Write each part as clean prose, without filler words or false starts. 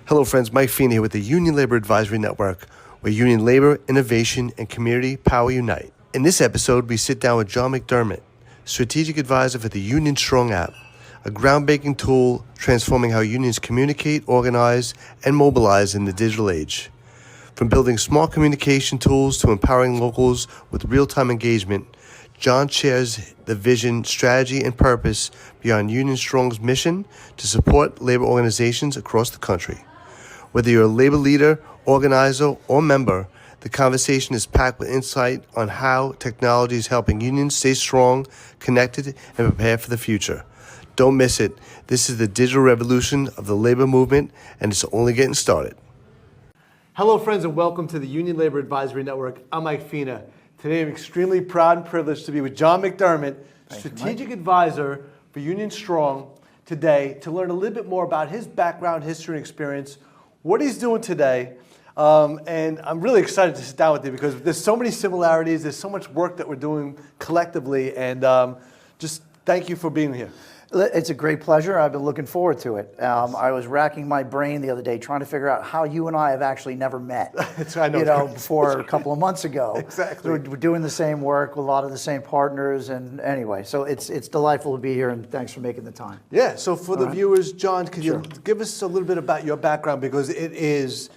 Hello friends, Mike Fina here with the Union Labor Advisory Network, where union labor, innovation, and community power unite. In this episode, we sit down with John McDermott, Strategic Advisor for the UnionStrong App, a groundbreaking tool transforming how unions communicate, organize, and mobilize in the digital age. From building smart communication tools to empowering locals with real-time engagement, John shares the vision, strategy, and purpose beyond UnionStrong's mission to support labor organizations across the country. Whether you're a labor leader, organizer, or member, the conversation is packed with insight on how technology is helping unions stay strong, connected, and prepared for the future. Don't miss it. This is the digital revolution of the labor movement, and it's only getting started. Hello, friends, and welcome to the Union Labor Advisory Network. I'm Mike Fina. Today, I'm extremely proud and privileged to be with John McDermott, Strategic Advisor for UnionStrong, today to learn a little bit more about his background, history, and experience, what he's doing today. And I'm really excited to sit down with you because there's so many similarities, there's so much work that we're doing collectively, and just thank you for being here. It's a great pleasure. I've been looking forward to it. I was racking my brain the other day trying to figure out how you and I have actually never met. I know. Before a couple of months ago. Exactly. We're doing the same work with a lot of the same partners, and anyway, so it's delightful to be here, and thanks for making the time. Yeah. So for the viewers, John, could you give us a little bit about your background, because it is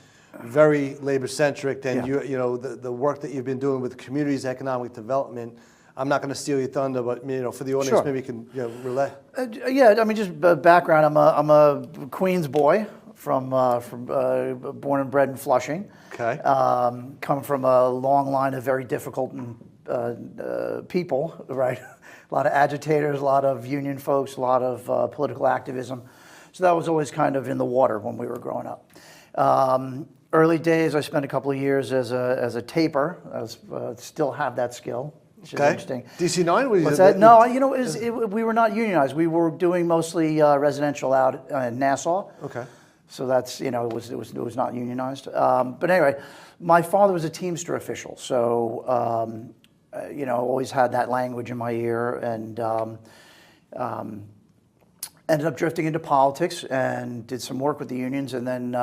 very labor centric, and you know the work that you've been doing with communities, economic development. I'm not going to steal your thunder, but for the audience, maybe you can relay. Just background. I'm a Queens boy from born and bred in Flushing. Okay. Come from a long line of very difficult people, right? A lot of agitators, a lot of union folks, a lot of political activism. So that was always kind of in the water when we were growing up. Early days, I spent a couple of years as a taper. I still have that skill. Which is interesting. DC9? What's that? No, we were not unionized. We were doing mostly residential out in Nassau. Okay. So that's it was not unionized. But anyway, my father was a Teamster official, so always had that language in my ear, and ended up drifting into politics and did some work with the unions, and then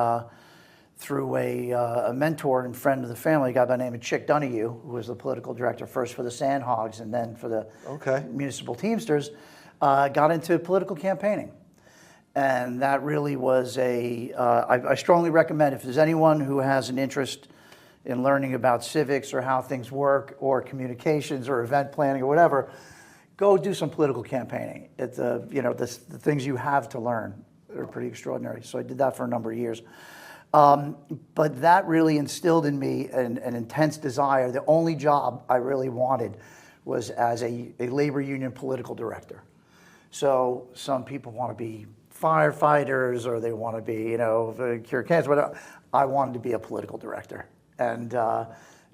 through a mentor and friend of the family, a guy by the name of Chick Donahue, who was the political director first for the Sandhogs and then for the municipal Teamsters, got into political campaigning. And that really was I strongly recommend, if there's anyone who has an interest in learning about civics or how things work or communications or event planning or whatever, go do some political campaigning. The things you have to learn are pretty extraordinary. So I did that for a number of years. But that really instilled in me an intense desire. The only job I really wanted was as a labor union political director. So some people want to be firefighters, or they want to be, cure cancer, but I wanted to be a political director. And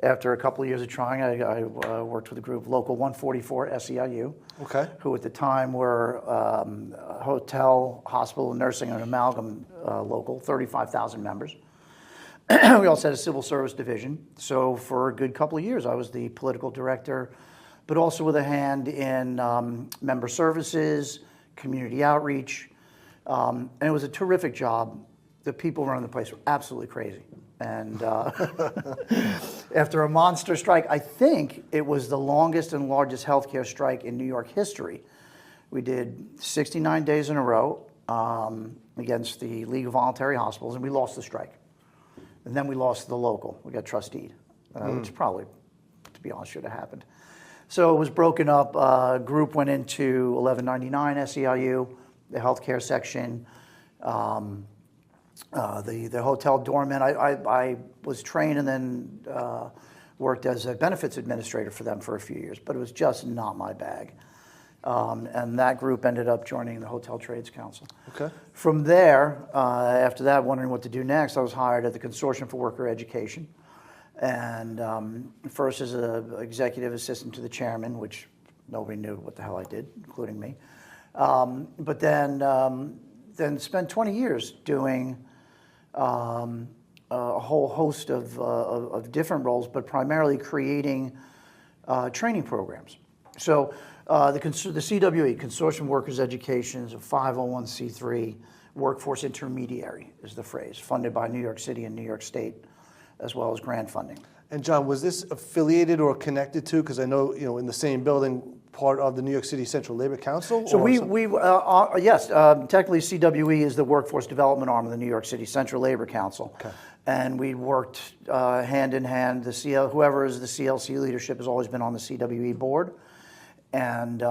after a couple of years of trying, I worked with a group, Local 144 SEIU, who at the time were hotel, hospital, nursing, and amalgam local, 35,000 members. We also had a civil service division. So for a good couple of years, I was the political director, but also with a hand in member services, community outreach. And it was a terrific job. The people running the place were absolutely crazy. And after a monster strike, I think it was the longest and largest healthcare strike in New York history. We did 69 days in a row against the League of Voluntary Hospitals, and we lost the strike. And then we lost the local. We got trusteed, which probably, to be honest, should have happened. So it was broken up. A group went into 1199 SEIU, the healthcare section. The hotel doorman, I was trained and then worked as a benefits administrator for them for a few years, but it was just not my bag. And that group ended up joining the Hotel Trades Council. Okay. From there, after that, wondering what to do next, I was hired at the Consortium for Worker Education. And first as an executive assistant to the chairman, which nobody knew what the hell I did, including me. But then spent 20 years doing a whole host of different roles, but primarily creating training programs. So the CWE, Consortium Workers Education, is a 501c3 workforce intermediary is the phrase, funded by New York City and New York State, as well as grant funding. And John, was this affiliated or connected to, because I know, in the same building, part of the New York City Central Labor Council? So yes, technically CWE is the workforce development arm of the New York City Central Labor Council. Okay. And we worked hand in hand. Whoever is the CLC leadership has always been on the CWE board. And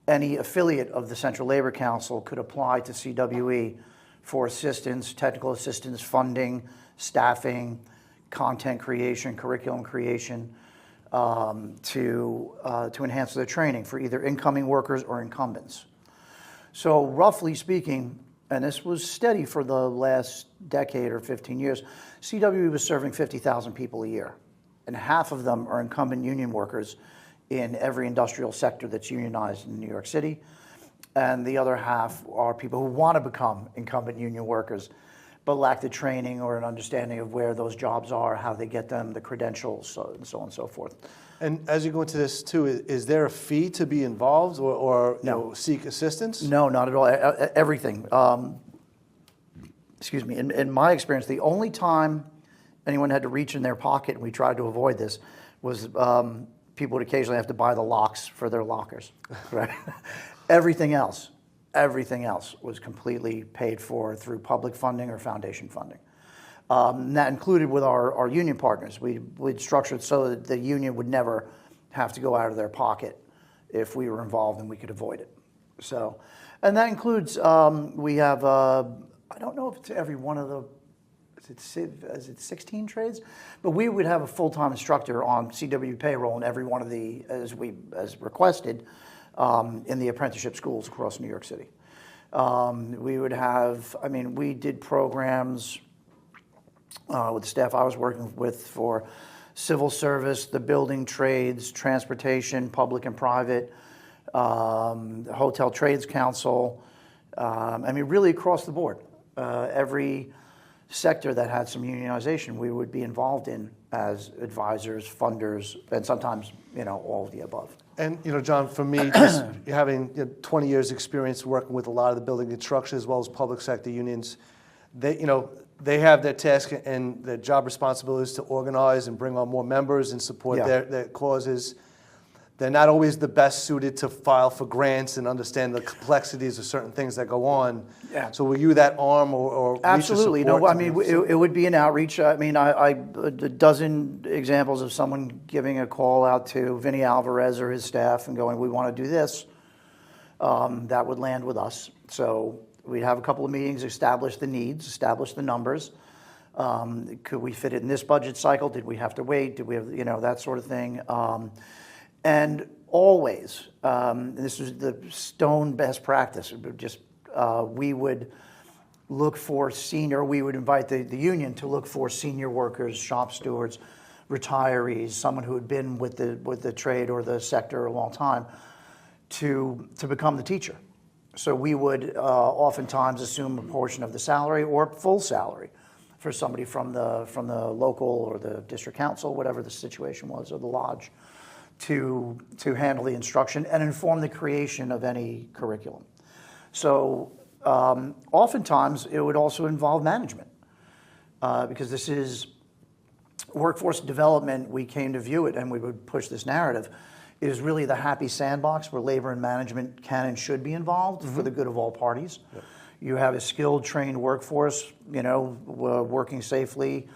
any affiliate of the Central Labor Council could apply to CWE for assistance, technical assistance, funding, staffing, content creation, curriculum creation, to enhance their training for either incoming workers or incumbents. So roughly speaking, and this was steady for the last decade or 15 years, CWE was serving 50,000 people a year, and half of them are incumbent union workers in every industrial sector that's unionized in New York City, and the other half are people who want to become incumbent union workers but lack the training or an understanding of where those jobs are, how they get them, the credentials, and so on and so forth. And as you go into this too, is there a fee to be involved or No. Seek assistance? No, not at all. Everything. Excuse me. In my experience, the only time anyone had to reach in their pocket, and we tried to avoid this, was people would occasionally have to buy the locks for their lockers. Right. Everything else was completely paid for through public funding or foundation funding. And that included with our union partners. We'd structured so that the union would never have to go out of their pocket if we were involved and we could avoid it. So, and that includes, we have, I don't know if it's every one of the, is it 16 trades? But we would have a full-time instructor on CW payroll in every one of the, as requested, in the apprenticeship schools across New York City. We would have, we did programs with the staff I was working with for civil service, the building trades, transportation, public and private, the Hotel Trades Council, really across the board. Every sector that had some unionization, we would be involved in as advisors, funders, and sometimes, all of the above. And, John, for me, just having 20 years experience working with a lot of the building construction as well as public sector unions, they have their task and their job responsibilities to organize and bring on more members and support their causes. They're not always the best suited to file for grants and understand the complexities of certain things that go on. Yeah. So were you that arm or absolutely? No, it would be an outreach. A dozen examples of someone giving a call out to Vinny Alvarez or his staff and going, "We want to do this." That would land with us. So we'd have a couple of meetings, establish the needs, establish the numbers. Could we fit it in this budget cycle? Did we have to wait? Did we have, that sort of thing? And always, this is the stone best practice, we would look for we would invite the union to look for senior workers, shop stewards, retirees, someone who had been with the trade or the sector a long time to become the teacher. So we would oftentimes assume a portion of the salary or full salary for somebody from the local or the district council, whatever the situation was, or the lodge, to handle the instruction and inform the creation of any curriculum. So oftentimes it would also involve management because this is workforce development. We came to view it, and we would push this narrative, is really the happy sandbox where labor and management can and should be involved for the good of all parties. Yep. You have a skilled, trained workforce, working safely.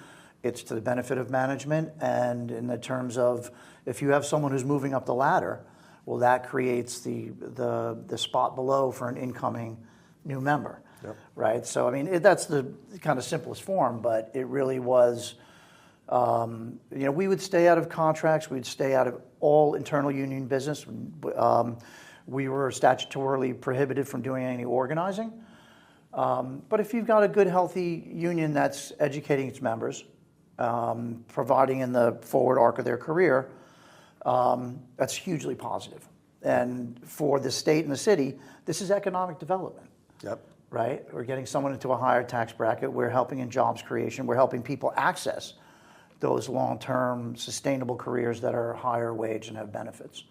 It's to the benefit of management, and in the terms of if you have someone who's moving up the ladder, well, that creates the spot below for an incoming new member, right? So, that's the kind of simplest form, but it really was, we would stay out of contracts. We'd stay out of all internal union business. We were statutorily prohibited from doing any organizing. But if you've got a good, healthy union that's educating its members, providing in the forward arc of their career, that's hugely positive. And for the state and the city, this is economic development. Yep. Right? We're getting someone into a higher tax bracket. We're helping in jobs creation. We're helping people access those long-term sustainable careers that are higher wage and have benefits.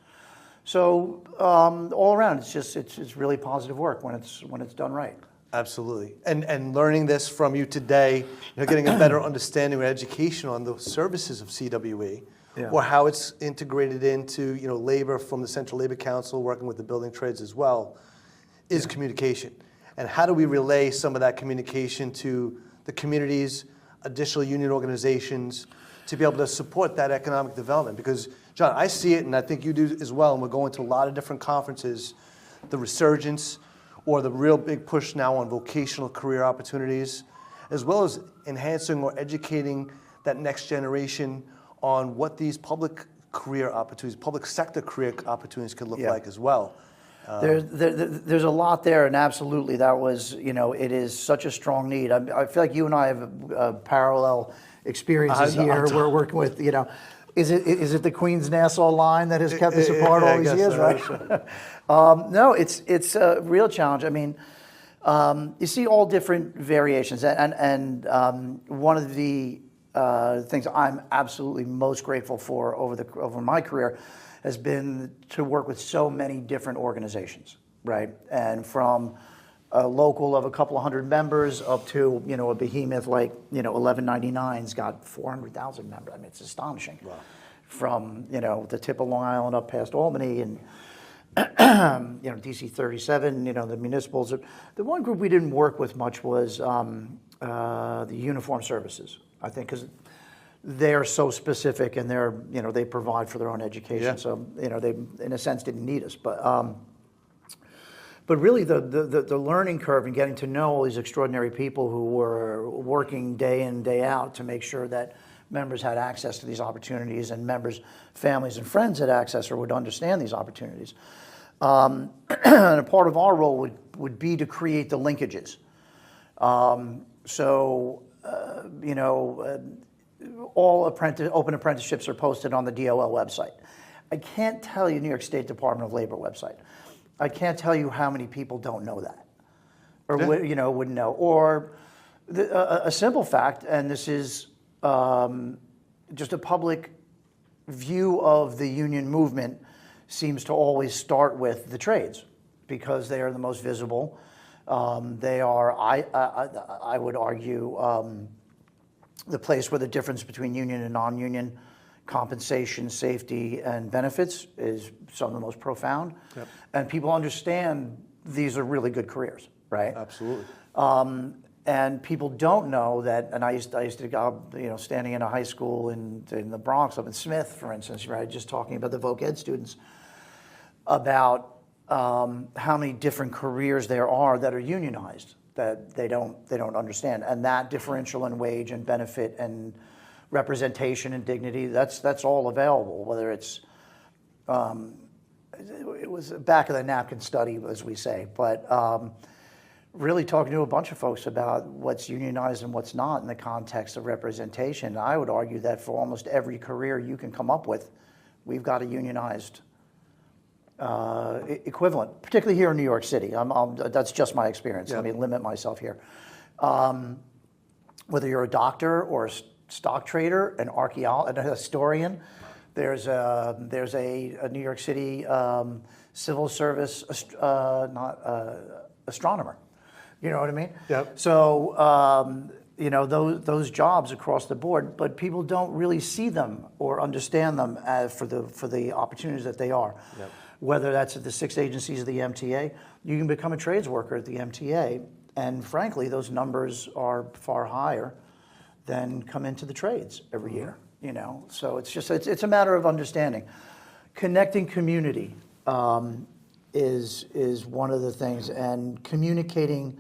So all around, it's really positive work when it's done right. Absolutely. And learning this from you today, getting a better understanding or education on the services of CWE, or how it's integrated into labor from the Central Labor Council, working with the building trades as well, is communication. And how do we relay some of that communication to the communities, additional union organizations, to be able to support that economic development? Because, John, I see it, and I think you do as well, and we're going to a lot of different conferences, the resurgence or the real big push now on vocational career opportunities, as well as enhancing or educating that next generation on what these public career opportunities, public sector career opportunities could look like as well. There's a lot there, and absolutely, that was, it is such a strong need. I feel like you and I have parallel experiences here. We're working with, is it the Queens Nassau line that has kept us apart all these years, right? No, it's a real challenge. I mean, you see all different variations, and one of the things I'm absolutely most grateful for over my career has been to work with so many different organizations, right? And from a local of a couple of hundred members up to, a behemoth like, 1199's got 400,000 members. I mean, it's astonishing. Wow. From, the tip of Long Island up past Albany and, DC 37, the municipals. The one group we didn't work with much was the uniform services, I think, because they're so specific and they provide for their own education. Yeah. So, they, in a sense, didn't need us. But really the learning curve and getting to know all these extraordinary people who were working day in, day out to make sure that members had access to these opportunities and members, families, and friends had access or would understand these opportunities. And a part of our role would be to create the linkages. All open apprenticeships are posted on the DOL website. I can't tell you, New York State Department of Labor website. I can't tell you how many people don't know that, or wouldn't know. Or a simple fact, and this is just a public view of the union movement, seems to always start with the trades because they are the most visible. They are, I would argue, the place where the difference between union and non-union compensation, safety, and benefits is some of the most profound. Yep. And people understand these are really good careers, right? Absolutely. And people don't know that, and I used to go, standing in a high school in the Bronx, up in Smith, for instance, right, just talking about the voc ed students, about how many different careers there are that are unionized, that they don't understand. And that differential in wage and benefit and representation and dignity, that's all available, whether it's, it was a back of the napkin study, as we say, but really talking to a bunch of folks about what's unionized and what's not in the context of representation. I would argue that for almost every career you can come up with, we've got a unionized equivalent, particularly here in New York City. That's just my experience. Yep. Let me limit myself here. Whether you're a doctor or a stock trader, an archaeologist, a historian, there's a New York City civil service astronomer. You know what I mean? Yep. So those jobs across the board, but people don't really see them or understand them as for the opportunities that they are. Yep. Whether that's at the 6 agencies of the MTA, you can become a trades worker at the MTA, and frankly, those numbers are far higher than come into the trades every year. So it's a matter of understanding. Connecting community is one of the things, and communicating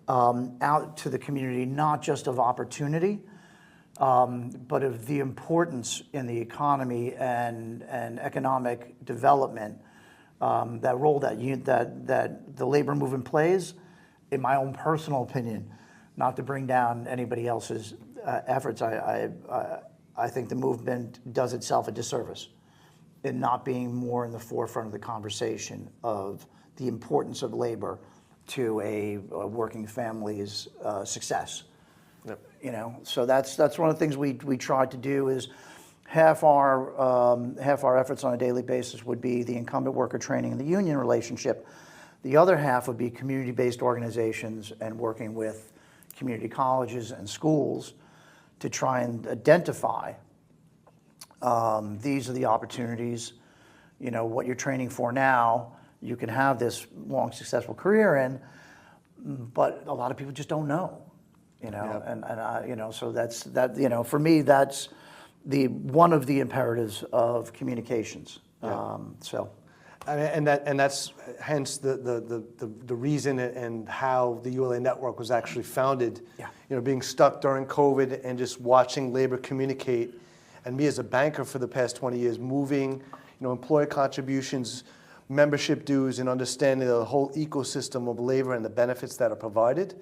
out to the community, not just of opportunity, but of the importance in the economy and economic development, that role that the labor movement plays. In my own personal opinion, not to bring down anybody else's efforts, I think the movement does itself a disservice in not being more in the forefront of the conversation of the importance of labor to a working family's success. Yep. So that's one of the things we try to do is half our efforts on a daily basis would be the incumbent worker training and the union relationship. The other half would be community-based organizations and working with community colleges and schools to try and identify these are the opportunities, what you're training for now, you can have this long, successful career in, but a lot of people just don't know, so that's, for me, that's one of the imperatives of communications. And that's hence the reason and how the ULA network was actually founded. Yeah. Being stuck during COVID and just watching labor communicate, and me as a banker for the past 20 years, moving, employer contributions, membership dues, and understanding the whole ecosystem of labor and the benefits that are provided.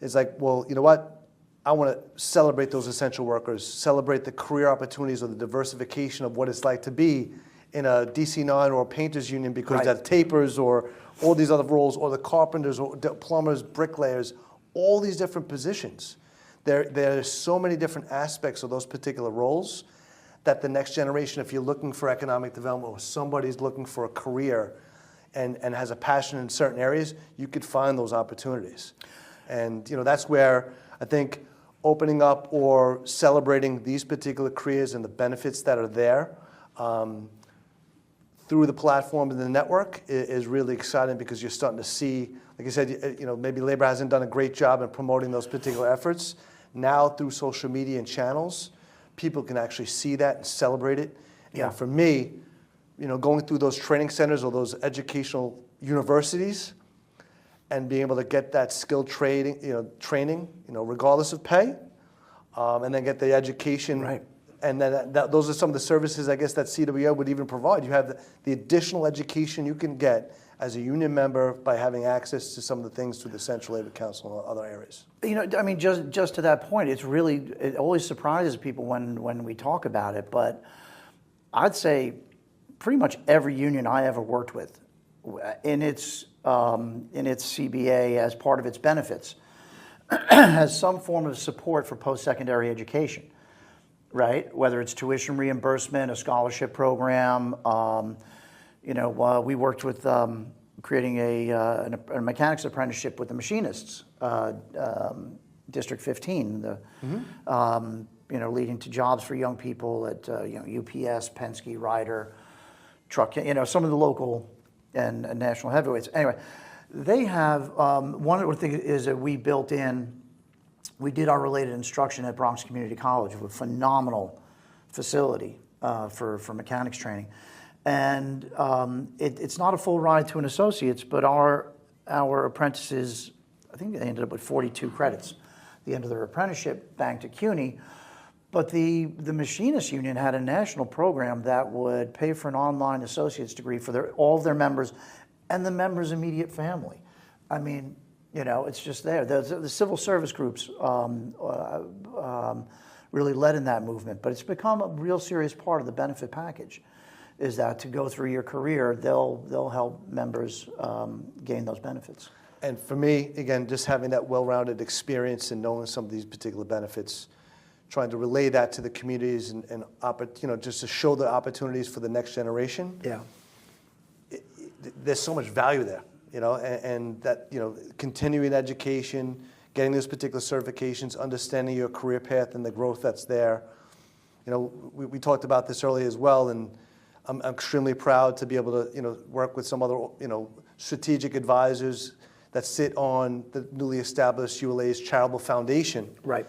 It's like, well, you know what? I want to celebrate those essential workers, celebrate the career opportunities or the diversification of what it's like to be in a DC9 or a painters union, because Right. that tapers or all these other roles, or the carpenters or the plumbers, bricklayers, all these different positions. There's so many different aspects of those particular roles that the next generation, if you're looking for economic development or somebody's looking for a career and has a passion in certain areas, you could find those opportunities. And that's where I think opening up or celebrating these particular careers and the benefits that are there through the platform and the network is really exciting, because you're starting to see, like I said, maybe labor hasn't done a great job in promoting those particular efforts. Now through social media and channels, people can actually see that and celebrate it. Yeah. And for me, going through those training centers or those educational universities and being able to get that skilled training, regardless of pay, and then get the education. Right. And then those are some of the services, I guess, that CWA would even provide. You have the additional education you can get as a union member by having access to some of the things through the Central Labor Council and other areas. Just to that point, it always surprises people when we talk about it, but I'd say pretty much every union I ever worked with in its CBA as part of its benefits has some form of support for post-secondary education, right? Whether it's tuition reimbursement, a scholarship program. We worked with creating a mechanics apprenticeship with the machinists, District 15, leading to jobs for young people at UPS, Penske, Ryder, truck, some of the local and national heavyweights. Anyway, they have, one of the things is that we did our related instruction at Bronx Community College, a phenomenal facility for mechanics training. And it's not a full ride to an associate's, but our apprentices, I think they ended up with 42 credits at the end of their apprenticeship, banked at CUNY. But the Machinist Union had a national program that would pay for an online associate's degree for all of their members and the members' immediate family. I mean, it's just there. The civil service groups really led in that movement, but it's become a real serious part of the benefit package, is that to go through your career, they'll help members gain those benefits. And for me, again, just having that well-rounded experience and knowing some of these particular benefits, trying to relay that to the communities and just to show the opportunities for the next generation. Yeah. There's so much value there, and that, continuing education, getting those particular certifications, understanding your career path and the growth that's there. We talked about this earlier as well, and I'm extremely proud to be able to, work with some other, strategic advisors that sit on the newly established ULA's charitable foundation. Right.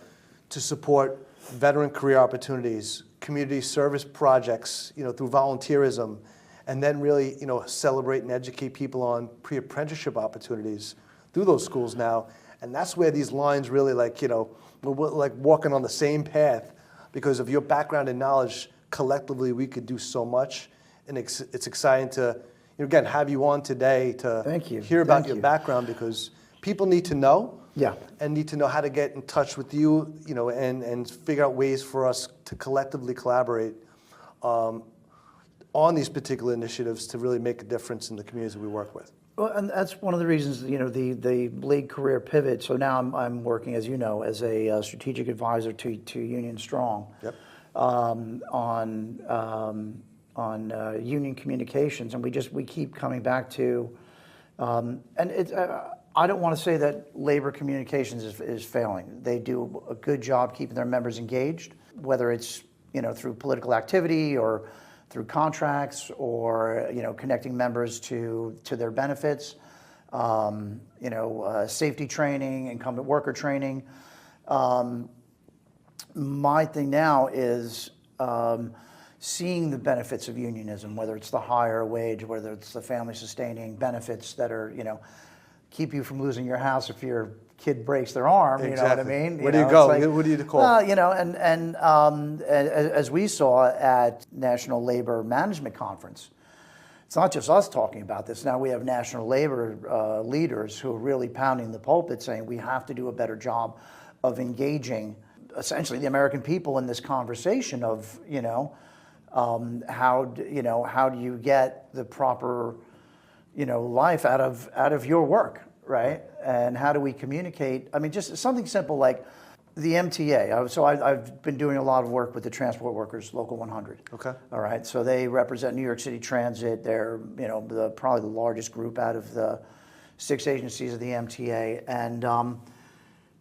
To support veteran career opportunities, community service projects, through volunteerism, and then really, celebrate and educate people on pre-apprenticeship opportunities through those schools now. And that's where these lines really we're like walking on the same path, because of your background and knowledge. Collectively, we could do so much, and it's exciting to, again, have you on today to Thank you. hear about Thank your you. background, because people need to know. Yeah. And need to know how to get in touch with you, and figure out ways for us to collectively collaborate on these particular initiatives to really make a difference in the communities that we work with. Well, and that's one of the reasons, the league career pivot. So now I'm working, as you know, as a strategic advisor to UnionStrong. Yep. on union communications, and we keep coming back to, and it's. I don't want to say that labor communications is failing. They do a good job keeping their members engaged, whether it's through political activity or through contracts or connecting members to their benefits, safety training, incumbent worker training. My thing now is seeing the benefits of unionism, whether it's the higher wage, whether it's the family sustaining benefits that are keep you from losing your house if your kid breaks their arm. Exactly. You know what I mean? Where do you go? What do you call? And as we saw at National Labor Management Conference, it's not just us talking about this. Now we have national labor leaders who are really pounding the pulpit saying we have to do a better job of engaging essentially the American people in this conversation of, how do you get the proper life out of your work, right? And how do we communicate? I mean, just something simple like the MTA. So I've been doing a lot of work with the transport workers, Local 100. Okay. All right. So they represent New York City Transit. They're probably the largest group out of the 6 agencies of the MTA, and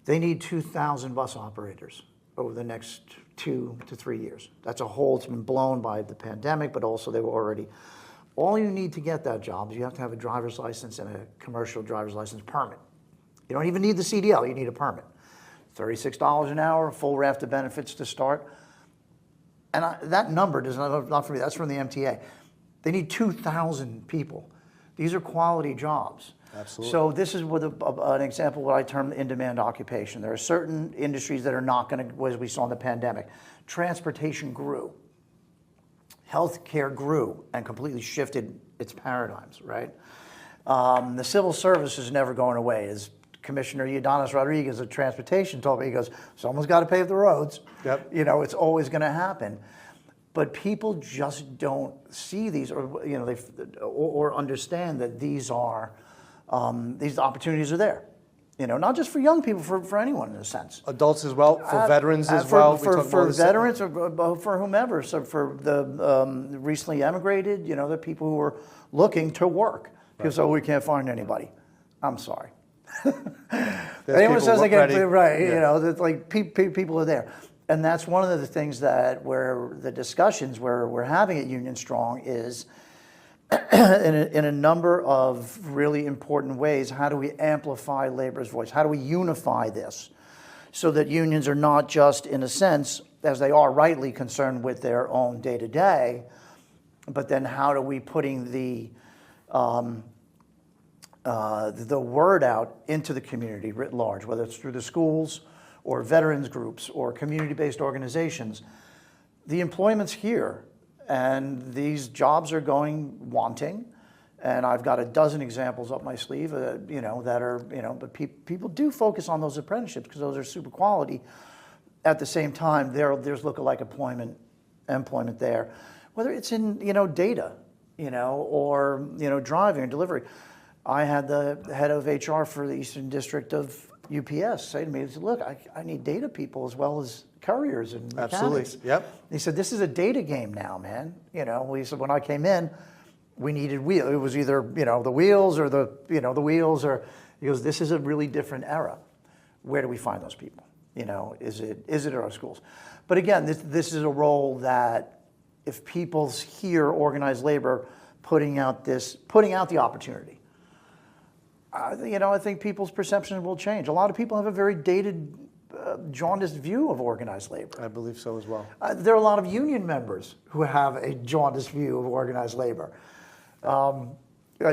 they need 2,000 bus operators over the next 2 to 3 years. That's a hole that's been blown by the pandemic, but also they were already. All you need to get that job is you have to have a driver's license and a commercial driver's license permit. You don't even need the CDL, you need a permit. $36 an hour, full raft of benefits to start. And that number does not from me, that's from the MTA. They need 2,000 people. These are quality jobs. Absolutely. So this is with an example of what I term in-demand occupation. There are certain industries that are not going to, as we saw in the pandemic. Transportation grew. Healthcare grew and completely shifted its paradigms, right? The civil service is never going away. As Commissioner Udanis Rodriguez of Transportation told me, he goes, someone's got to pave the roads. Yep. It's always going to happen. But people just don't see these or understand that these opportunities are there. Not just for young people, for anyone in a sense. Adults as well, for veterans as well. For veterans or for whomever. So for the recently emigrated, the people who are looking to work. People say, we can't find anybody. I'm sorry. Anyone says they can't, right? Yeah. That's like people are there. And that's one of the things where the discussions where we're having at UnionStrong is in a number of really important ways, how do we amplify labor's voice? How do we unify this so that unions are not just, in a sense, as they are rightly concerned with their own day-to-day, but then how do we putting the word out into the community writ large, whether it's through the schools or veterans groups or community-based organizations. The employment's here. And these jobs are going wanting, and I've got a dozen examples up my sleeve, that are, but people do focus on those apprenticeships because those are super quality. At the same time, there's lookalike employment there, whether it's in, data, or, driving or delivery. I had the head of HR for the Eastern District of UPS say to me, look, I need data people as well as couriers and mechanics. Absolutely. Yep. He said, this is a data game now, man. He said, when I came in, we needed wheels. It was either, the wheels or the wheels or, he goes, this is a really different era. Where do we find those people? Is it at our schools? But again, this is a role that if people hear organized labor putting out the opportunity, I think people's perception will change. A lot of people have a very dated, jaundiced view of organized labor. I believe so as well. There are a lot of union members who have a jaundiced view of organized labor.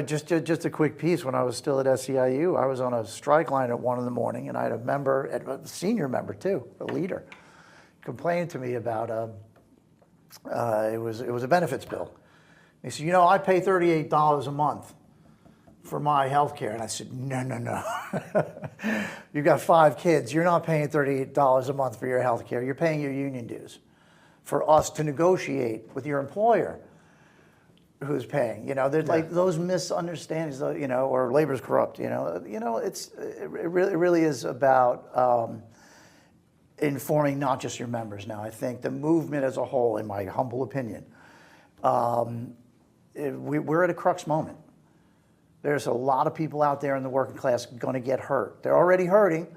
Just a quick piece. When I was still at SEIU, I was on a strike line at 1 in.morning, and I had a senior member too, a leader, complained to me about it was a benefits bill. He said, I pay $38 a month for my health care. And I said, no. You've got 5 kids. You're not paying $38 a month for your health care. You're paying your union dues for us to negotiate with your employer who's paying. There's like those misunderstandings, or labor's corrupt, it really is about informing not just your members now. I think the movement as a whole, in my humble opinion, we're at a crux moment. There's a lot of people out there in the working class going to get hurt. They're already hurting.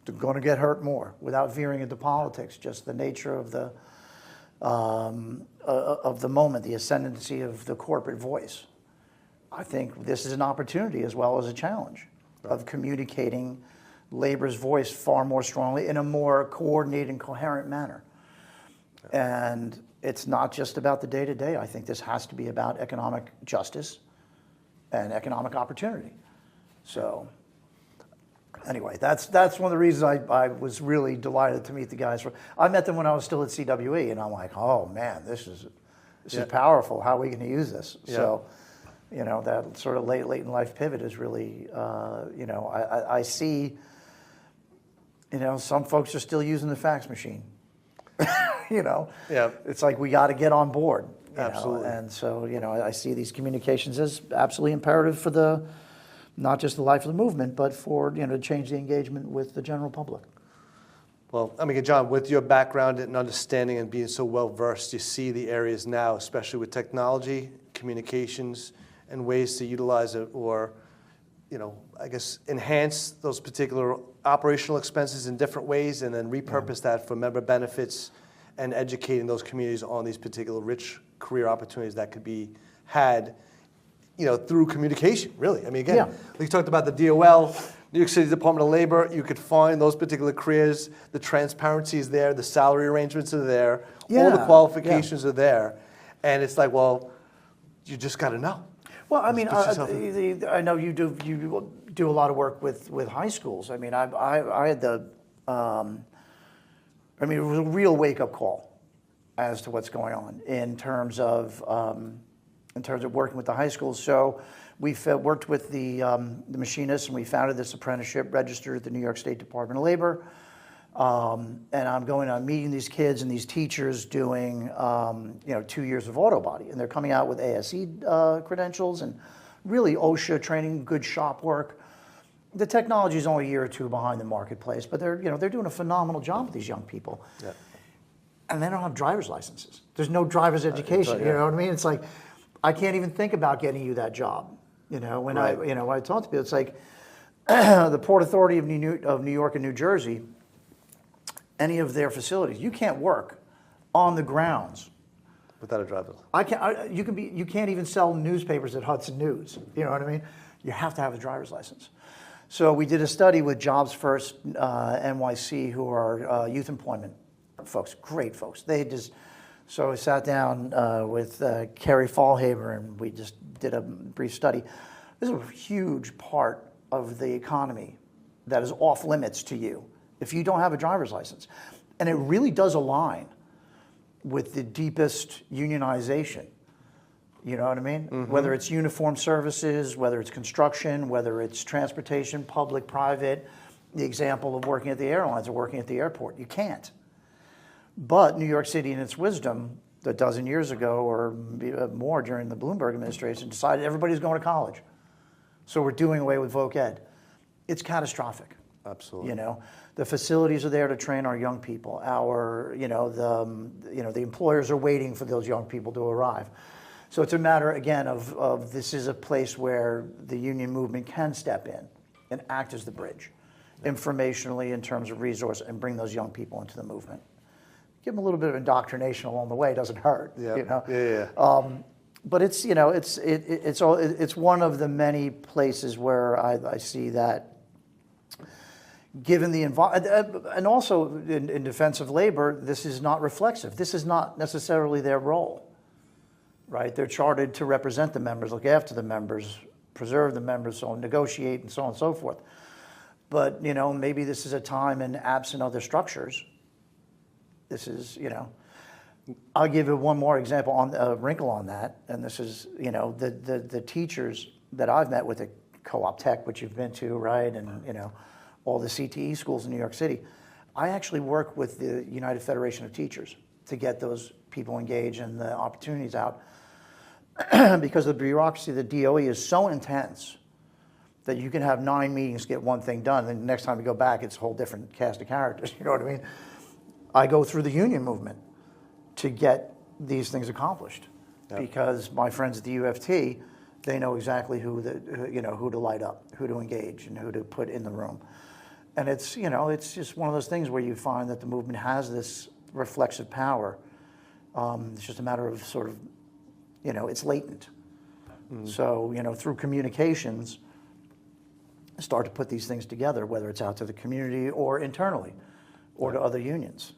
They're going to get hurt more without veering into politics. Just the nature of the moment, the ascendancy of the corporate voice. I think this is an opportunity as well as a challenge of communicating labor's voice far more strongly in a more coordinated and coherent manner. And it's not just about the day-to-day. I think this has to be about economic justice and economic opportunity. So anyway, that's one of the reasons I was really delighted to meet the guys. I met them when I was still at CWE, and I'm like, oh man, this is powerful. How are we going to use this? Yeah. So, that sort of late in life pivot is really, I see, some folks are still using the fax machine. It's like we got to get on board. Absolutely. And so, I see these communications as absolutely imperative for not just the life of the movement, but for, to change the engagement with the general public. Well, John, with your background and understanding and being so well versed, you see the areas now, especially with technology, communications, and ways to utilize it or, enhance those particular operational expenses in different ways and then repurpose that for member benefits and educating those communities on these particular rich career opportunities that could be had, through communication, really. We talked about the DOL, New York City Department of Labor. You could find those particular careers. The transparency is there. The salary arrangements are there. All the qualifications are there. And it's like, well, you just got to know. Well, I know you do a lot of work with high schools. I had it was a real wake-up call as to what's going on in terms of working with the high schools. So we worked with the machinists, and we founded this apprenticeship, registered at the New York State Department of Labor. And I'm meeting these kids and these teachers doing 2 years of auto body, and they're coming out with ASE credentials and really OSHA training, good shop work. The technology is only a year or two behind the marketplace, but they're doing a phenomenal job with these young people. Yeah. And they don't have driver's licenses. There's no driver's education. You know what I mean? It's like, I can't even think about getting you that job. When I talk to people, it's like the Port Authority of New York and New Jersey, any of their facilities, you can't work on the grounds without a driver's license. You can't even sell newspapers at Hudson News. You know what I mean? You have to have a driver's license. So we did a study with Jobs First NYC, who are youth employment folks, great folks. So I sat down with Carrie Fallhaber, and we just did a brief study. This is a huge part of the economy that is off limits to you if you don't have a driver's license. And it really does align with the deepest unionization. You know what I mean? Mm-hmm. Whether it's uniform services, whether it's construction, whether it's transportation, public, private, the example of working at the airlines or working at the airport. You can't. But New York City, in its wisdom, a dozen years ago or more during the Bloomberg administration, decided everybody's going to college. So we're doing away with voc ed. It's catastrophic. Absolutely. The facilities are there to train our young people. The employers are waiting for those young people to arrive. So it's a matter, again, of this is a place where the union movement can step in and act as the bridge, informationally in terms of resource, and bring those young people into the movement. Give them a little bit of indoctrination along the way. It doesn't hurt. But it's it's one of the many places where I see that. Given the environment, and also in defense of labor, this is not reflexive. This is not necessarily their role, right? They're chartered to represent the members, look after the members, preserve the members, so negotiate, and so on and so forth. But maybe this is a time, and absent other structures, this is I'll give you one more example on a wrinkle on that, and this is the teachers that I've met with at Co-op Tech, which you've been to, right, and all the CTE schools in New York City. I actually work with the United Federation of Teachers to get those people engaged and the opportunities out because the bureaucracy of the DOE is so intense that you can have 9 meetings, get one thing done, and the next time you go back, it's a whole different cast of characters, you know what I mean? I go through the union movement to get these things accomplished, because my friends at the UFT, they know exactly who to light up, who to engage, and who to put in the room. And it's just one of those things where you find that the movement has this reflexive power. It's just a matter of sort of, it's latent. So, through communications, start to put these things together, whether it's out to the community or internally or to other unions,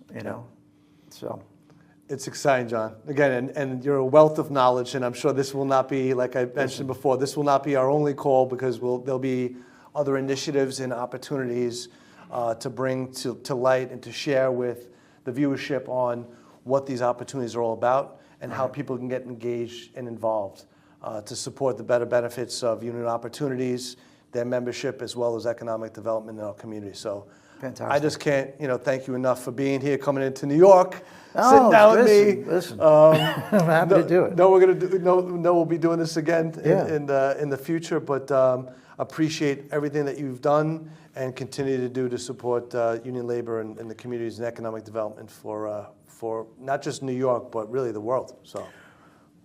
So it's exciting, John. Again, and you're a wealth of knowledge, and I'm sure this will not be, like I mentioned before, this will not be our only call, because there'll be other initiatives and opportunities to bring to light and to share with the viewership on what these opportunities are all about and how people can get engaged and involved to support the better benefits of union opportunities, their membership, as well as economic development in our community. So fantastic. I just can't, thank you enough for being here, coming into New York, sitting down with me. Listen, I'm happy to do it. We'll be doing this again in the future, but appreciate everything that you've done and continue to do to support union labor and the communities and economic development for not just New York, but really the world. So.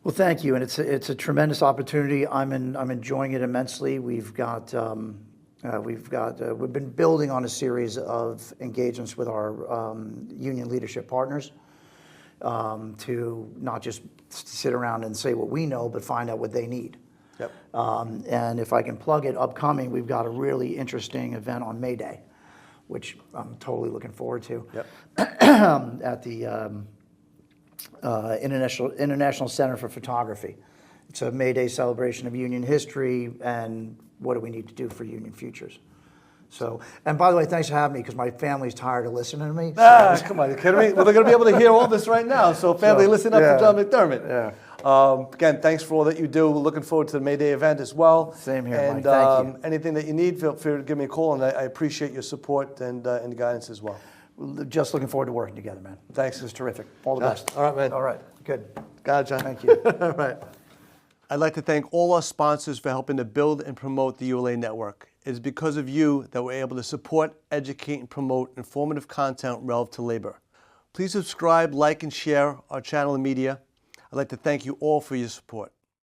Well, thank you, and it's a tremendous opportunity. I'm enjoying it immensely. We've been building on a series of engagements with our union leadership partners to not just sit around and say what we know, but find out what they need. Yep. And if I can plug it, upcoming, we've got a really interesting event on May Day, which I'm totally looking forward to. Yep. At the International Center for Photography. It's a May Day celebration of union history and what do we need to do for union futures. So, and by the way, thanks for having me, because my family's tired of listening to me. Come on, you kidding me? Well, they're going to be able to hear all this right now. So, family, listen up to John McDermott. Yeah. Again, thanks for all that you do. We're looking forward to the May Day event as well. Same here, and, Mike. Thank you. Anything that you need, feel free to give me a call, and I appreciate your support and guidance as well. Just looking forward to working together, man. Thanks. This is terrific. All the best. All right, man. All right. Good. Got it, John. Thank you. All right. I'd like to thank all our sponsors for helping to build and promote the ULA network. It is because of you that we're able to support, educate, and promote informative content relevant to labor. Please subscribe, like, and share our channel and media. I'd like to thank you all for your support.